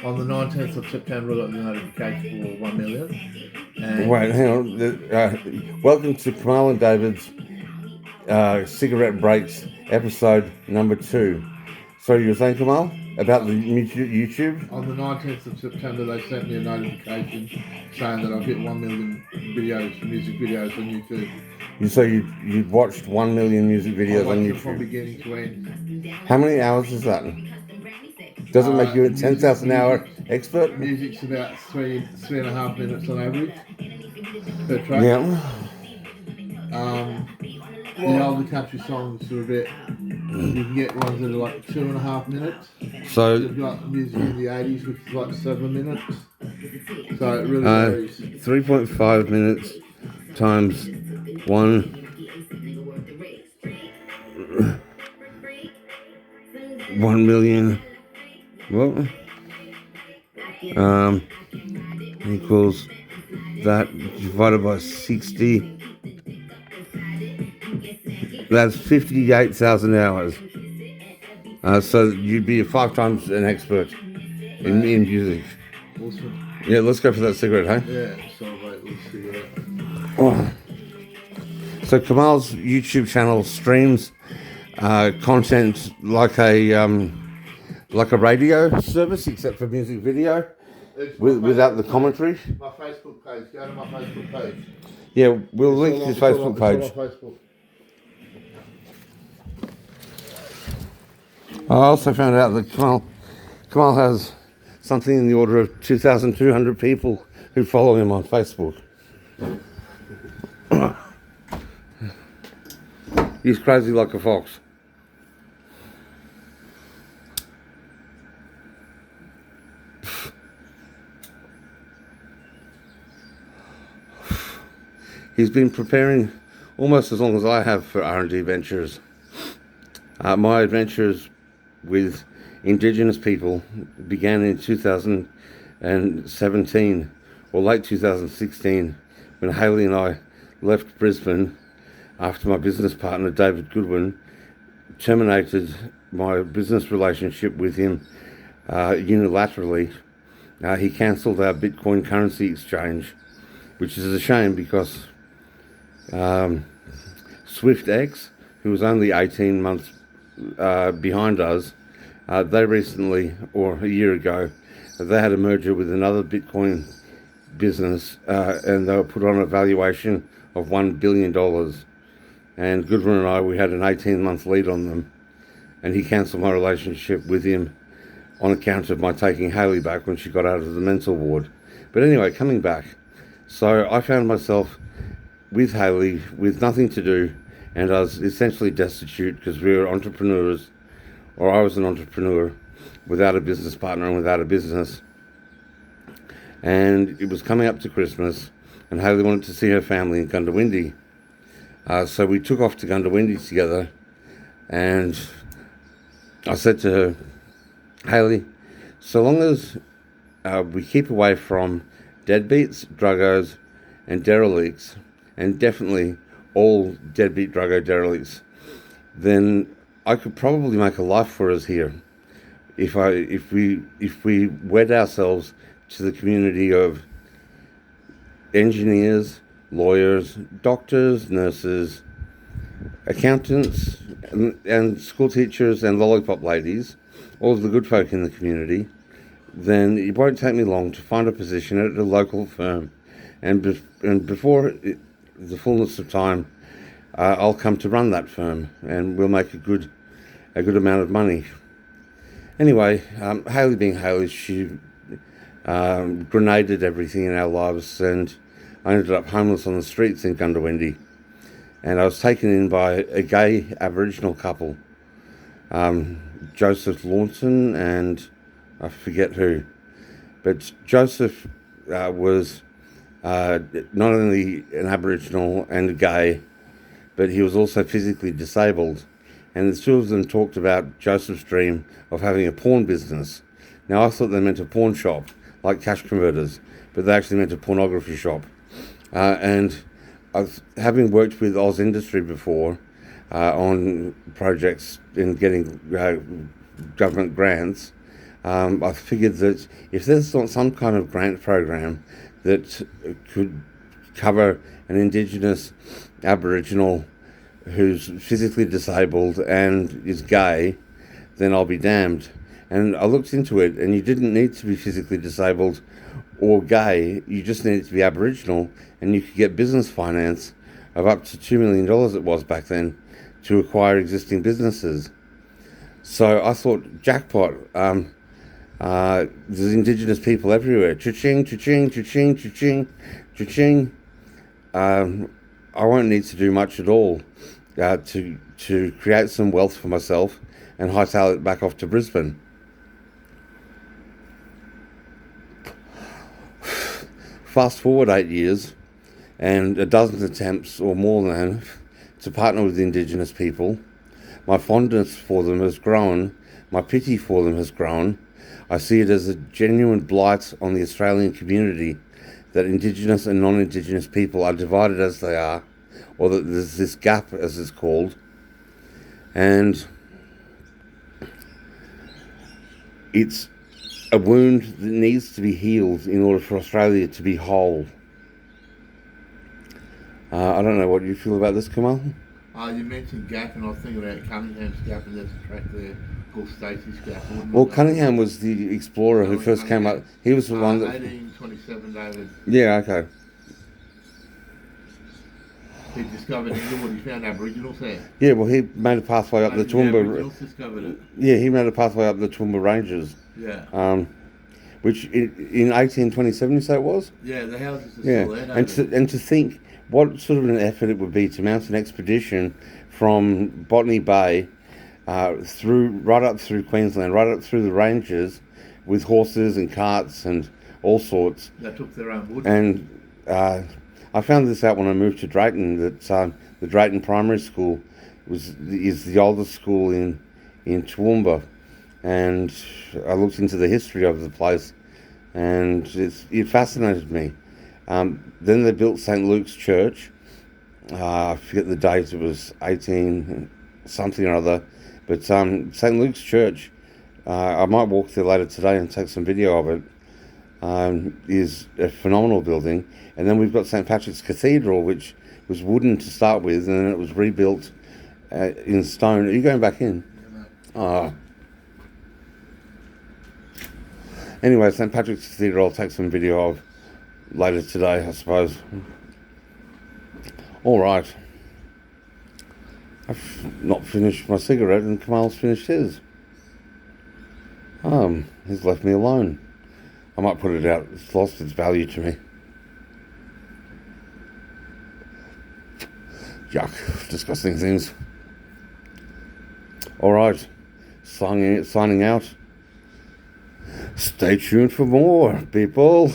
On the 19th of September, I got the notification for 1 million. And Wait, hang on. Welcome to Kamahl and David's Cigarette Breaks, episode number 2. So you were saying, Kamahl, about the YouTube? on the 19th of September, they sent me a notification saying that I've hit 1 million videos, music videos on YouTube. So you watched 1 million music videos on YouTube? From beginning to end. How many hours is that? Does it make you a 10,000 hour expert? Music's about three and a half minutes on average per track. Yeah. The older country songs are a bit. You can get ones that are like 2.5 minutes. So you've got music in the 80s, which is like 7 minutes. So it really varies. 3.5 minutes times 1 million. What? Equals that divided by 60. That's 58,000 hours. So you'd be 5 times an expert in music. Awesome. Yeah, let's go for that cigarette, hey? Yeah, celebrate with cigarette. Oh. So Kamahl's YouTube channel streams content like a radio service, except for music video, without the commentary. My Facebook page. Go to my Facebook page. Yeah, we'll link his Facebook page. I also found out that Kamahl has something in the order of 2,200 people who follow him on Facebook. He's crazy like a fox. He's been preparing almost as long as I have for R&D ventures. My adventures with Indigenous people began in 2017 or late 2016 when Hayley and I left Brisbane after my business partner David Goodwin terminated my business relationship with him unilaterally. He cancelled our Bitcoin currency exchange, which is a shame because SwiftX, who was only 18 months behind us, they recently, or a year ago, they had a merger with another Bitcoin business and they were put on a valuation of $1 billion. And Goodwin and I, we had an 18-month lead on them, and he cancelled my relationship with him on account of my taking Hayley back when she got out of the mental ward. But anyway, coming back, so I found myself with Hayley with nothing to do, and I was essentially destitute because we were entrepreneurs, or I was an entrepreneur without a business partner and without a business. And it was coming up to Christmas, and Hayley wanted to see her family in Gundawindi. So we took off to Gundawindi together, and I said to her, Hayley, so long as we keep away from deadbeats, druggos, and derelicts, and definitely all deadbeat, druggo, derelicts, then I could probably make a life for us here. If we wed ourselves to the community of engineers, lawyers, doctors, nurses, accountants, and school teachers and lollipop ladies, all of the good folk in the community, then it won't take me long to find a position at a local firm, and before the fullness of time, I'll come to run that firm, and we'll make a good amount of money. Anyway, Hayley being Hayley, she grenaded everything in our lives, and I ended up homeless on the streets in Gundawindi. And I was taken in by a gay Aboriginal couple, Joseph Lawson and I forget who. But Joseph was not only an Aboriginal and gay, but he was also physically disabled. And the two of them talked about Joseph's dream of having a porn business. Now, I thought they meant a pawn shop, like cash converters, but they actually meant a pornography shop. And having worked with Oz Industry before on projects in getting government grants, I figured that if there's not some kind of grant program that could cover an Indigenous Aboriginal who's physically disabled and is gay, then I'll be damned. And I looked into it, and you didn't need to be physically disabled or gay, you just needed to be Aboriginal, and you could get business finance of up to $2 million it was back then to acquire existing businesses. So I thought, jackpot, there's Indigenous people everywhere. Cha-ching, cha-ching, cha-ching, cha-ching, cha-ching. I won't need to do much at all to create some wealth for myself and hightail it back off to Brisbane. Fast forward 8 years and a dozen attempts or more than to partner with Indigenous people. My fondness for them has grown. My pity for them has grown. I see it as a genuine blight on the Australian community that Indigenous and non-Indigenous people are divided as they are, or that there's this gap, as it's called. And it's a wound that needs to be healed in order for Australia to be whole. I don't know what you feel about this, Kamahl. You mentioned gap, and I was thinking about Cunningham's gap, and there's a track there called Stacey's gap. Well, Cunningham was the explorer who first came up. He was the one that... 1827, David. Yeah, okay. He discovered England, he found Aboriginals there. Yeah, well, he made a pathway up the Toowoomba... The Aboriginals discovered it. Yeah, he made a pathway up the Toowoomba Ranges. Yeah. Which in 1827, you say it was? Yeah, the houses are still there. And to think what sort of an effort it would be to mount an expedition from Botany Bay right up through Queensland, right up through the ranges with horses and carts and all sorts. They took their own wood. And I found this out when I moved to Drayton, that the Drayton Primary School is the oldest school in Toowoomba. And I looked into the history of the place, and it fascinated me. Then they built St. Luke's Church. I forget the date, it was 18 something or other. But St. Luke's Church, I might walk there later today and take some video of it, is a phenomenal building. And then we've got St. Patrick's Cathedral, which was wooden to start with, and then it was rebuilt in stone. Are you going back in? Yeah, Anyway, St. Patrick's Cathedral I'll take some video of later today, I suppose. All right. I've not finished my cigarette and Kamahl's finished his. He's left me alone. I might put it out. It's lost its value to me. Yuck. Disgusting things. All right. Signing out. Stay tuned for more, people.